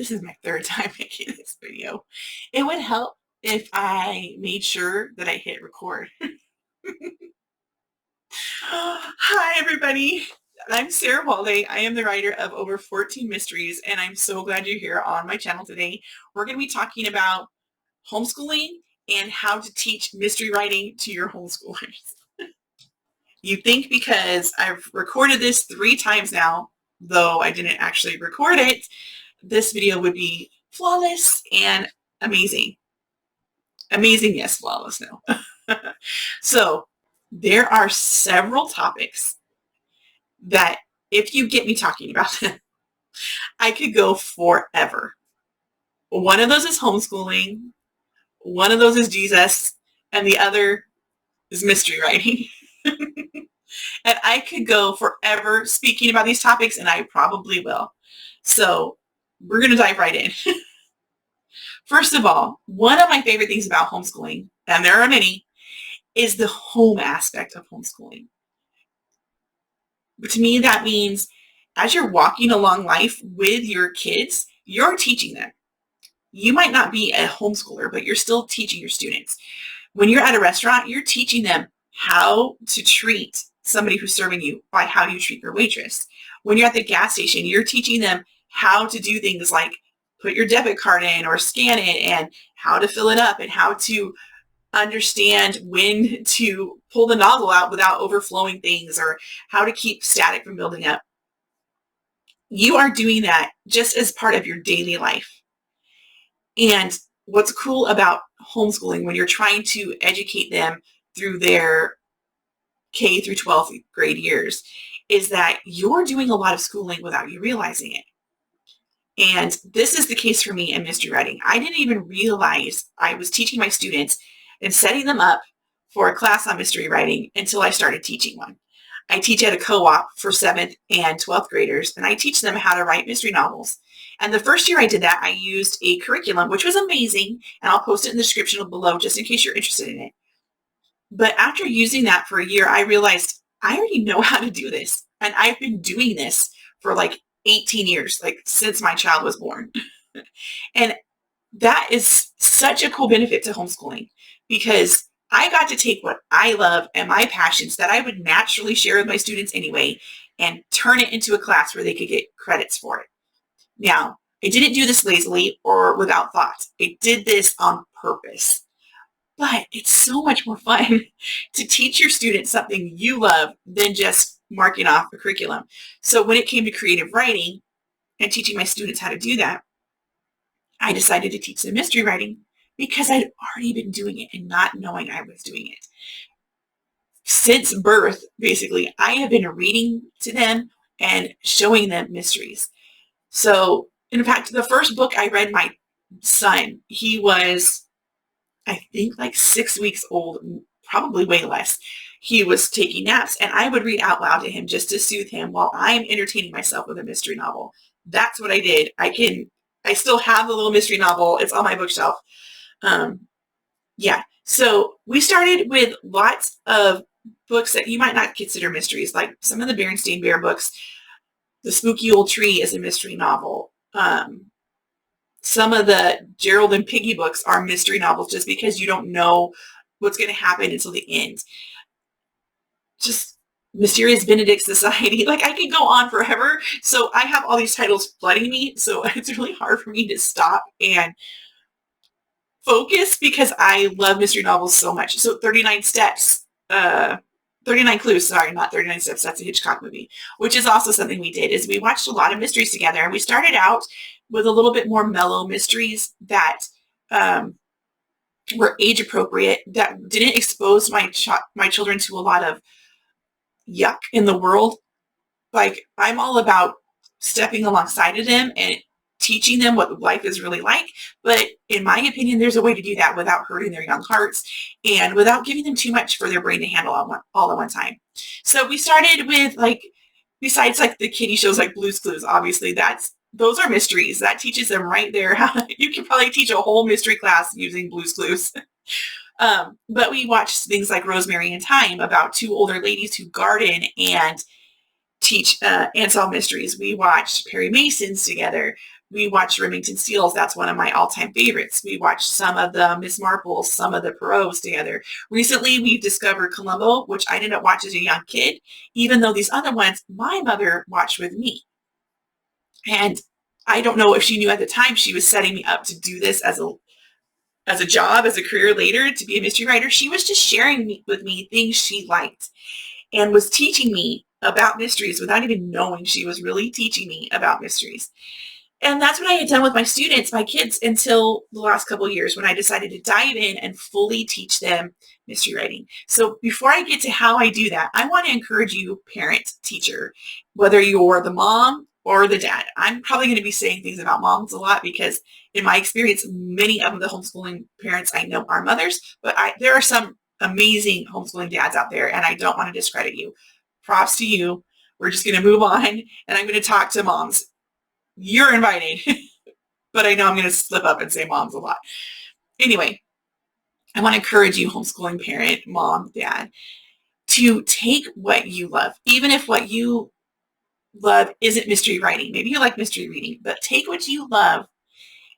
this is my third time making this video. It would help if I made sure that I hit record. Hi, everybody. I'm Sarah Walde. I am the writer of over 14 mysteries, and I'm so glad you're here on my channel today. We're going to be talking about homeschooling and how to teach mystery writing to your homeschoolers. You think because I've recorded this 3 times now, though I didn't actually record it, this video would be flawless and amazing. Amazing, yes, flawless, no. So there are several topics that if you get me talking about them, I could go forever. One of those is homeschooling, one of those is Jesus, and the other is mystery writing. And I could go forever speaking about these topics, and I probably will. So we're going to dive right in. First of all, one of my favorite things about homeschooling, and there are many, is the home aspect of homeschooling. But to me, that means as you're walking along life with your kids, you're teaching them. You might not be a homeschooler, but you're still teaching your students. When you're at a restaurant, you're teaching them how to treat somebody who's serving you by how you treat your waitress. When you're at the gas station, you're teaching them how to do things like put your debit card in or scan it, and how to fill it up, and how to understand when to pull the nozzle out without overflowing things, or how to keep static from building up. You are doing that just as part of your daily life. And what's cool about homeschooling when you're trying to educate them through their K through 12th grade years is that you're doing a lot of schooling without you realizing it. And this is the case for me in mystery writing. I didn't even realize I was teaching my students and setting them up for a class on mystery writing until I started teaching one. I teach at a co-op for 7th and 12th graders, and I teach them how to write mystery novels. And the first year I did that, I used a curriculum, which was amazing, and I'll post it in the description below just in case you're interested in it. But after using that for a year, I realized I already know how to do this. And I've been doing this for like 18 years, like since my child was born. And that is such a cool benefit to homeschooling, because I got to take what I love and my passions that I would naturally share with my students anyway, and turn it into a class where they could get credits for it. Now, I didn't do this lazily or without thought. I did this on purpose. But it's so much more fun to teach your students something you love than just marking off a curriculum. So when it came to creative writing and teaching my students how to do that, I decided to teach them mystery writing because I'd already been doing it and not knowing I was doing it. Since birth, basically, I have been reading to them and showing them mysteries. So, in fact, the first book I read my son, he was, I think, like 6 weeks old, probably way less. He was taking naps, and I would read out loud to him just to soothe him while I'm entertaining myself with a mystery novel. That's what I did. I still have the little mystery novel. It's on my bookshelf. Yeah. So we started with lots of books that you might not consider mysteries, like some of the Berenstain Bear books. The Spooky Old Tree is a mystery novel. Some of the Gerald and Piggy books are mystery novels just because you don't know what's going to happen until the end. Just Mysterious Benedict Society. Like, I could go on forever. So I have all these titles flooding me. So it's really hard for me to stop and focus because I love mystery novels so much. So 39 Steps, 39 Clues, sorry, not 39 Steps. That's a Hitchcock movie, which is also something we did, is we watched a lot of mysteries together. And we started out with a little bit more mellow mysteries that were age appropriate, that didn't expose my children to a lot of yuck in the world. Like, I'm all about stepping alongside of them and teaching them what life is really like. But in my opinion, there's a way to do that without hurting their young hearts and without giving them too much for their brain to handle all at one time. So we started with, like, besides like the kiddie shows like Blue's Clues, obviously those are mysteries. That teaches them right there how you can probably teach a whole mystery class using Blue's Clues. But we watched things like Rosemary and Thyme, about 2 older ladies who garden and teach and solve mysteries. We watched Perry Masons together. We watch Remington Steele's. That's one of my all-time favorites. We watch some of the Miss Marples, some of the Perrots together. Recently, we've discovered Columbo, which I didn't watch as a young kid, even though these other ones my mother watched with me. And I don't know if she knew at the time she was setting me up to do this as a job, as a career later, to be a mystery writer. She was just sharing with me things she liked and was teaching me about mysteries without even knowing she was really teaching me about mysteries. And that's what I had done with my students, my kids, until the last couple of years when I decided to dive in and fully teach them mystery writing. So before I get to how I do that, I want to encourage you, parent, teacher, whether you're the mom or the dad. I'm probably going to be saying things about moms a lot because in my experience, many of the homeschooling parents I know are mothers, but there are some amazing homeschooling dads out there, and I don't want to discredit you. Props to you. We're just going to move on, and I'm going to talk to moms. You're invited, but I know I'm going to slip up and say moms a lot. Anyway, I want to encourage you, homeschooling parent, mom, dad, to take what you love, even if what you love isn't mystery writing. Maybe you like mystery reading, but take what you love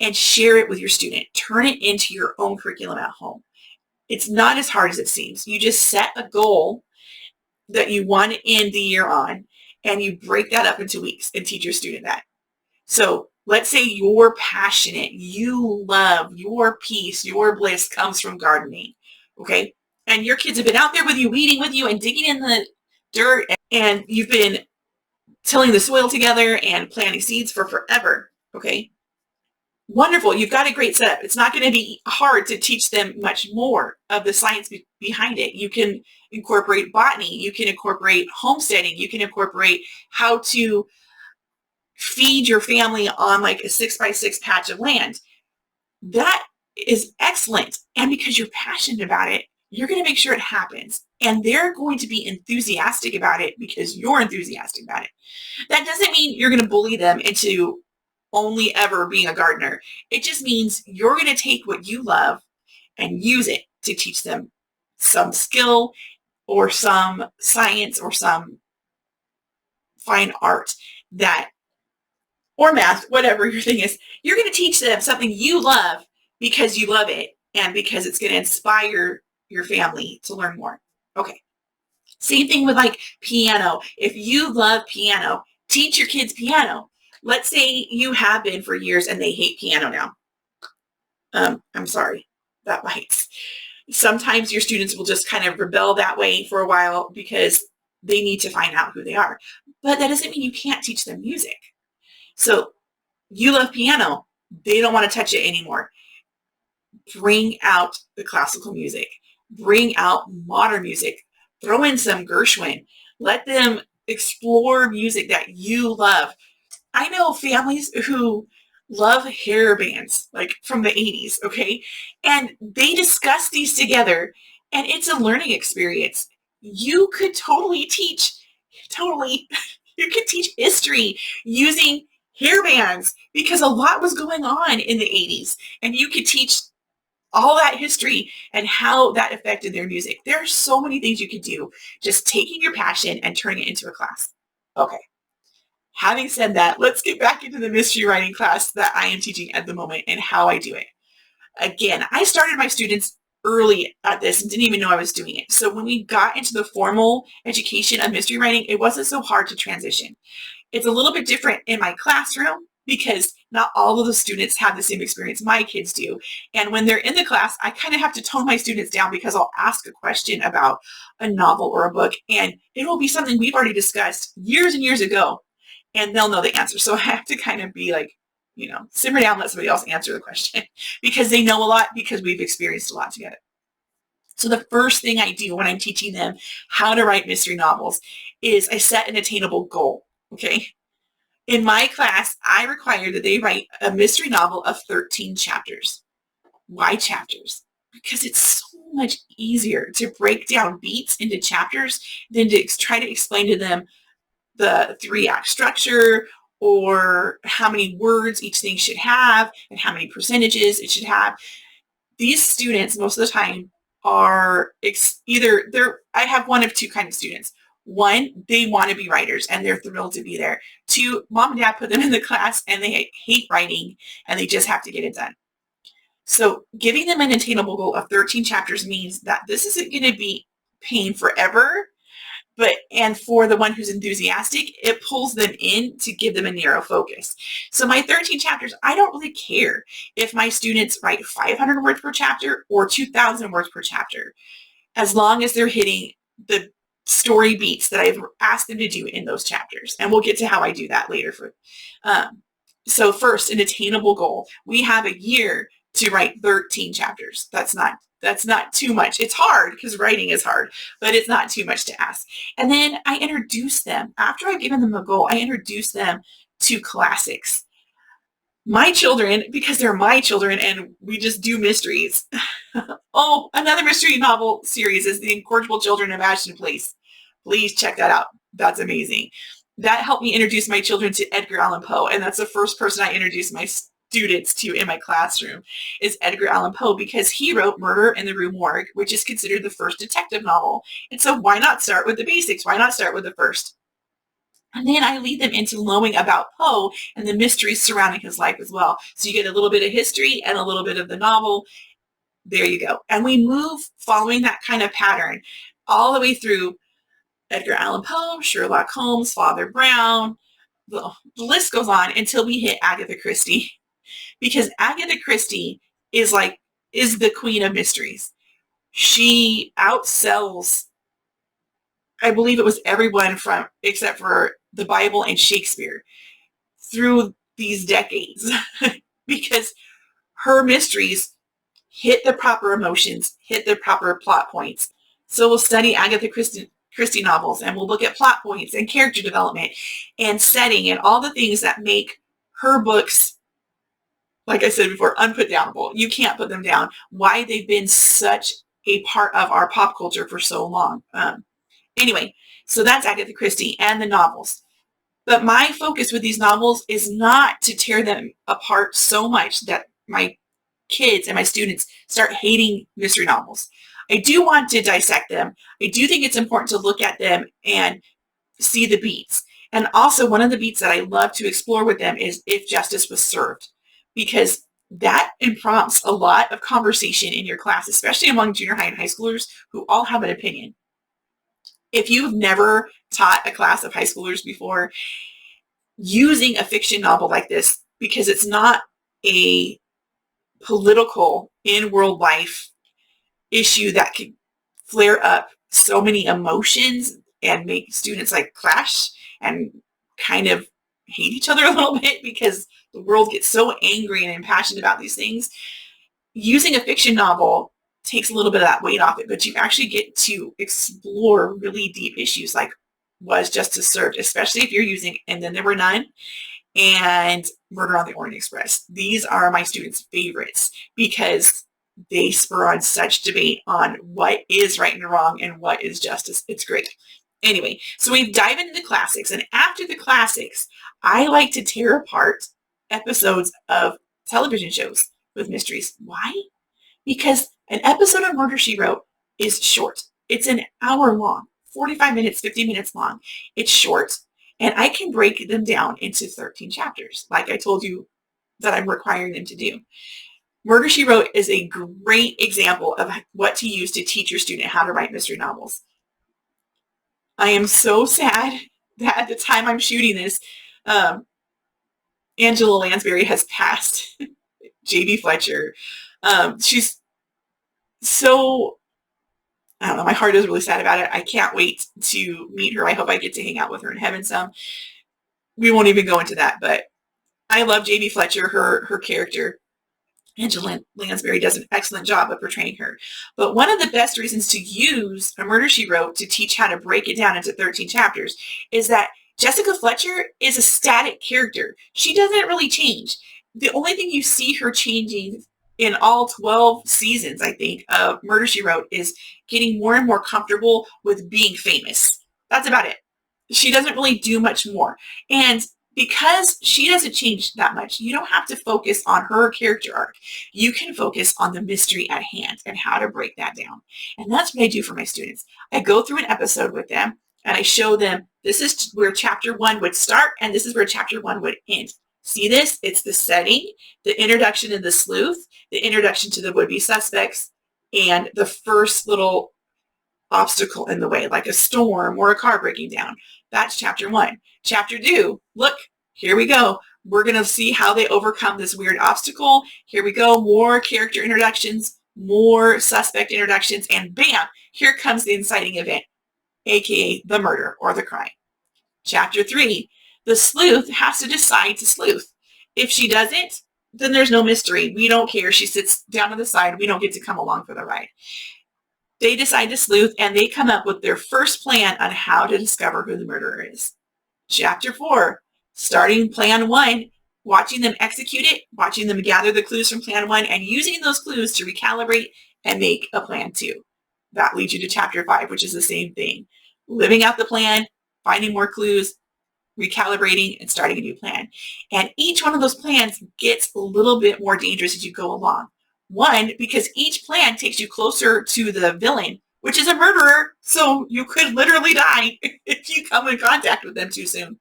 and share it with your student. Turn it into your own curriculum at home. It's not as hard as it seems. You just set a goal that you want to end the year on, and you break that up into weeks and teach your student that. So let's say you're passionate, you love, your peace, your bliss comes from gardening, okay? And your kids have been out there with you, weeding with you and digging in the dirt, and you've been tilling the soil together and planting seeds for forever, okay? Wonderful, you've got a great setup. It's not going to be hard to teach them much more of the science behind it. You can incorporate botany, you can incorporate homesteading, you can incorporate how to feed your family on like a 6x6 patch of land. That is excellent. And because you're passionate about it, you're going to make sure it happens. And they're going to be enthusiastic about it because you're enthusiastic about it. That doesn't mean you're going to bully them into only ever being a gardener. It just means you're going to take what you love and use it to teach them some skill or some science or some fine art that, or math, whatever your thing is. You're going to teach them something you love because you love it and because it's going to inspire your family to learn more. Okay. Same thing with like piano. If you love piano, teach your kids piano. Let's say you have been for years and they hate piano now. I'm sorry, that bites. Sometimes your students will just kind of rebel that way for a while because they need to find out who they are. But that doesn't mean you can't teach them music. So you love piano, they don't want to touch it anymore. Bring out the classical music, bring out modern music, throw in some Gershwin, let them explore music that you love. I know families who love hair bands, like from the 80s, okay? And they discuss these together, and it's a learning experience. You could totally teach, you could teach history using hair bands because a lot was going on in the 80s, and you could teach all that history and how that affected their music. There are so many things you could do just taking your passion and turning it into a class. Okay. Having said that, let's get back into the mystery writing class that I am teaching at the moment and how I do it. Again, I started my students early at this and didn't even know I was doing it. So when we got into the formal education of mystery writing, it wasn't so hard to transition. It's a little bit different in my classroom because not all of the students have the same experience my kids do. And when they're in the class, I kind of have to tone my students down because I'll ask a question about a novel or a book, and it will be something we've already discussed years and years ago, and they'll know the answer. So I have to kind of be like, simmer down, let somebody else answer the question because they know a lot because we've experienced a lot together. So the first thing I do when I'm teaching them how to write mystery novels is I set an attainable goal, okay? In my class, I require that they write a mystery novel of 13 chapters. Why chapters? Because it's so much easier to break down beats into chapters than to try to explain to them the 3-act structure or how many words each thing should have and how many percentages it should have. These students, most of the time, are I have one of two kinds of students. One, they want to be writers and they're thrilled to be there. Two, mom and dad put them in the class and they hate writing and they just have to get it done. So giving them an attainable goal of 13 chapters means that this isn't going to be pain forever, and for the one who's enthusiastic, it pulls them in to give them a narrow focus. So my 13 chapters, I don't really care if my students write 500 words per chapter or 2,000 words per chapter, as long as they're hitting the story beats that I've asked them to do in those chapters. And we'll get to how I do that later. So first, an attainable goal. We have a year to write 13 chapters. That's not too much. It's hard because writing is hard, but it's not too much to ask. And then I introduce them. After I've given them a goal, I introduce them to classics. My children, because they're my children and we just do mysteries. Oh, another mystery novel series is The Incorrigible Children of Ashton Place. Please check that out. That's amazing. That helped me introduce my children to Edgar Allan Poe, and that's the first person I introduced my students to in my classroom is Edgar Allan Poe, because he wrote Murder in the Rue Morgue, which is considered the first detective novel. And so why not start with the basics? Why not start with the first? And then I lead them into knowing about Poe and the mysteries surrounding his life as well. So you get a little bit of history and a little bit of the novel. There you go. And we move following that kind of pattern all the way through Edgar Allan Poe, Sherlock Holmes, Father Brown. The list goes on until we hit Agatha Christie. Because Agatha Christie is the queen of mysteries. She outsells, I believe it was everyone except for the Bible and Shakespeare through these decades because her mysteries hit the proper emotions, hit the proper plot points. So we'll study Agatha Christie novels and we'll look at plot points and character development and setting and all the things that make her books, like I said before, unputdownable. You can't put them down. Why they've been such a part of our pop culture for so long. Anyway, so that's Agatha Christie and the novels. But my focus with these novels is not to tear them apart so much that my kids and my students start hating mystery novels. I do want to dissect them. I do think it's important to look at them and see the beats. And also one of the beats that I love to explore with them is if justice was served, because that prompts a lot of conversation in your class, especially among junior high and high schoolers who all have an opinion. If you've never taught a class of high schoolers before, using a fiction novel like this, because it's not a political in-world life issue that can flare up so many emotions and make students clash and kind of hate each other a little bit because the world gets so angry and impassioned about these things. Using a fiction novel takes a little bit of that weight off it, but you actually get to explore really deep issues like was justice served, especially if you're using And Then There Were None and Murder on the Orient Express. These are my students' favorites because they spur on such debate on what is right and wrong and what is justice. It's great. Anyway, so we dive into the classics, and after the classics, I like to tear apart episodes of television shows with mysteries. Why? Because an episode of Murder, She Wrote is short. It's an hour long, 45 minutes, 50 minutes long. It's short, and I can break them down into 13 chapters, like I told you that I'm requiring them to do. Murder, She Wrote is a great example of what to use to teach your student how to write mystery novels. I am so sad that at the time I'm shooting this, Angela Lansbury has passed. JB Fletcher. She's so, I don't know, my heart is really sad about it. I can't wait to meet her. I hope I get to hang out with her in heaven some. We won't even go into that, but I love JB Fletcher, her character. Angela Lansbury does an excellent job of portraying her. But one of the best reasons to use A Murder, She Wrote to teach how to break it down into 13 chapters is that Jessica Fletcher is a static character. She doesn't really change. The only thing you see her changing in all 12 seasons, I think, of Murder, She Wrote is getting more and more comfortable with being famous. That's about it. She doesn't really do much more. And because she doesn't change that much, you don't have to focus on her character arc. You can focus on the mystery at hand and how to break that down. And that's what I do for my students. I go through an episode with them and I show them, this is where chapter 1 would start, and this is where chapter 1 would end. See this? It's the setting, the introduction of the sleuth, the introduction to the would-be suspects, and the first little obstacle in the way, like a storm or a car breaking down. That's chapter 1. Chapter 2, look, here we go. We're going to see how they overcome this weird obstacle. Here we go. More character introductions, more suspect introductions, and bam, here comes the inciting event, aka the murder or the crime. Chapter 3, the sleuth has to decide to sleuth. If she doesn't, then there's no mystery. We don't care. She sits down to the side. We don't get to come along for the ride. They decide to sleuth, and they come up with their first plan on how to discover who the murderer is. Chapter 4, starting plan 1, watching them execute it, watching them gather the clues from plan 1, and using those clues to recalibrate and make a plan 2. That leads you to chapter 5, which is the same thing. Living out the plan, finding more clues, recalibrating, and starting a new plan. And each one of those plans gets a little bit more dangerous as you go along. One, because each plan takes you closer to the villain, which is a murderer, so you could literally die if you come in contact with them too soon.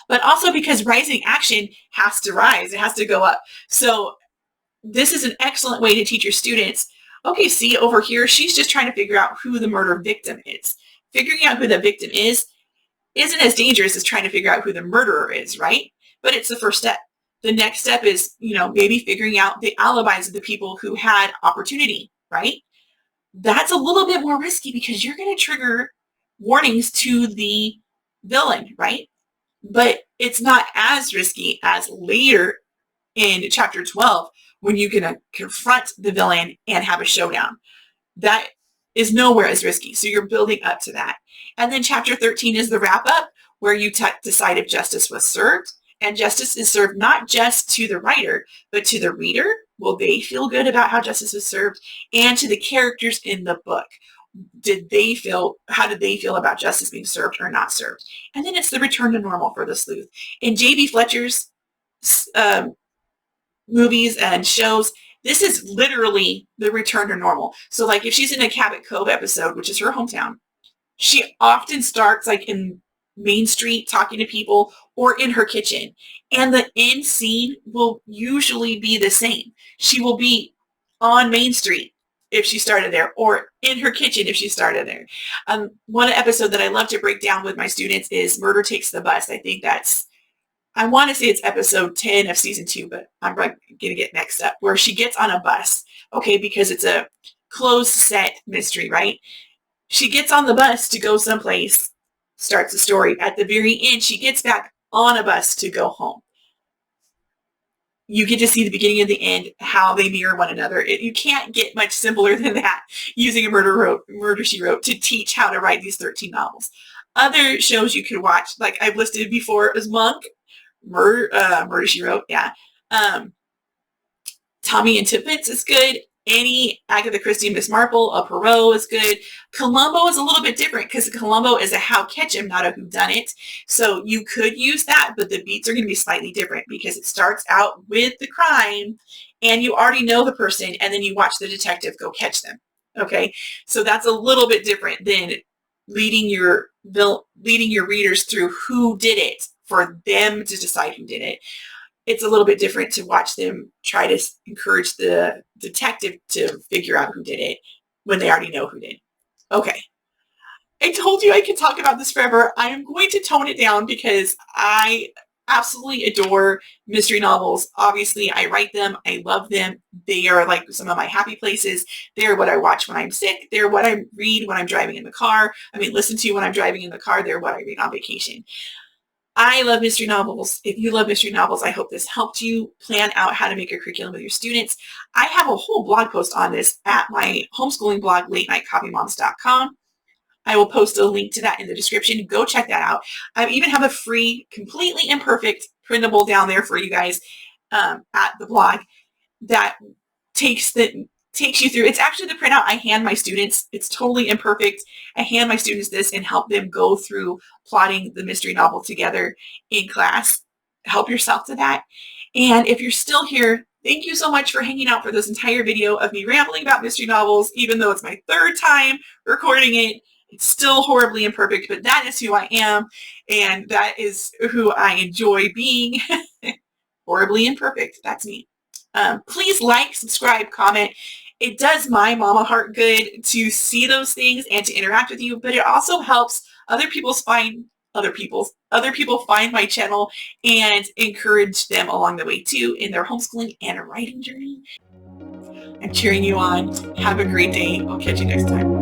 But also because rising action has to rise, it has to go up. So this is an excellent way to teach your students, okay, see over here, she's just trying to figure out who the murder victim is. Figuring out who the victim is isn't as dangerous as trying to figure out who the murderer is, right? But it's the first step. The next step is, maybe figuring out the alibis of the people who had opportunity, right? That's a little bit more risky because you're going to trigger warnings to the villain, right? But it's not as risky as later in chapter 12 when you're going to confront the villain and have a showdown. That is nowhere as risky. So you're building up to that. And then chapter 13 is the wrap up where you decide if justice was served. And justice is served not just to the writer, but to the reader. Will they feel good about how justice was served? And to the characters in the book. How did they feel about justice being served or not served? And then it's the return to normal for the sleuth. In JB Fletcher's movies and shows, this is literally the return to normal. So like if she's in a Cabot Cove episode, which is her hometown, she often starts like in Main Street talking to people or in her kitchen. And the end scene will usually be the same. She will be on Main Street if she started there, or in her kitchen if she started there. One episode that I love to break down with my students is Murder Takes the Bus. I want to say it's episode 10 of season 2, but I'm going to get mixed up, where she gets on a bus, okay, because it's a closed set mystery, right? She gets on the bus to go someplace, starts the story. At the very end, she gets back on a bus to go home. You get to see the beginning and the end, how they mirror one another. You can't get much simpler than that using a Murder, She Wrote to teach how to write these 13 novels. Other shows you could watch, like I've listed before, is Monk, Murder, She Wrote, yeah. Tommy and Tippets is good. Annie, Agatha Christie, Miss Marple, a Poirot is good. Columbo is a little bit different because Columbo is a how catch him, not a who done it. So you could use that, but the beats are going to be slightly different because it starts out with the crime and you already know the person and then you watch the detective go catch them. Okay, so that's a little bit different than leading your readers through who did it for them to decide who did it. It's a little bit different to watch them try to encourage the detective to figure out who did it when they already know who did. Okay. I told you I could talk about this forever. I am going to tone it down because I absolutely adore mystery novels. Obviously, I write them. I love them. They are like some of my happy places. They're what I watch when I'm sick. They're what I read when I'm driving in the car. Listen to when I'm driving in the car. They're what I read on vacation. I love mystery novels. If you love mystery novels, I hope this helped you plan out how to make a curriculum with your students. I have a whole blog post on this at my homeschooling blog, latenightcopymoms.com. I will post a link to that in the description. Go check that out. I even have a free, completely imperfect printable down there for you guys at the blog that takes you through. It's actually the printout I hand my students. It's totally imperfect. I hand my students this and help them go through plotting the mystery novel together in class. Help yourself to that. And if you're still here, thank you so much for hanging out for this entire video of me rambling about mystery novels, even though it's my 3rd time recording it. It's still horribly imperfect, but that is who I am, and that is who I enjoy being. Horribly imperfect. That's me. Please like, subscribe, comment. It does my mama heart good to see those things and to interact with you, but it also helps other people find my channel and encourage them along the way too in their homeschooling and writing journey. I'm cheering you on. Have a great day. I'll catch you next time.